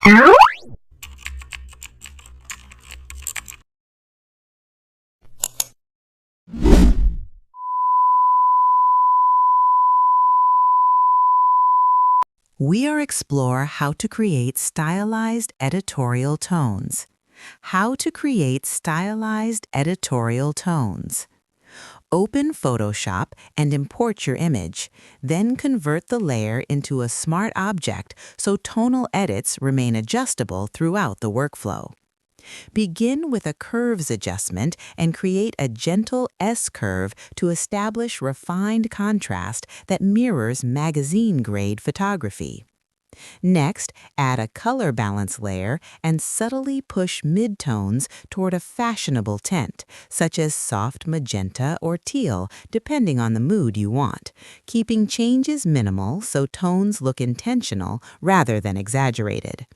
We explore how to create stylized editorial tones. How to create stylized editorial tones. Open Photoshop and import your image, then convert the layer into a smart object so tonal edits remain adjustable throughout the workflow. Begin with a curves adjustment and create a gentle S-curve to establish refined contrast that mirrors magazine-grade photography. Next, add a color balance layer and subtly push midtones toward a fashionable tint, such as soft magenta or teal, depending on the mood you want, keeping changes minimal so tones look intentional rather than exaggerated.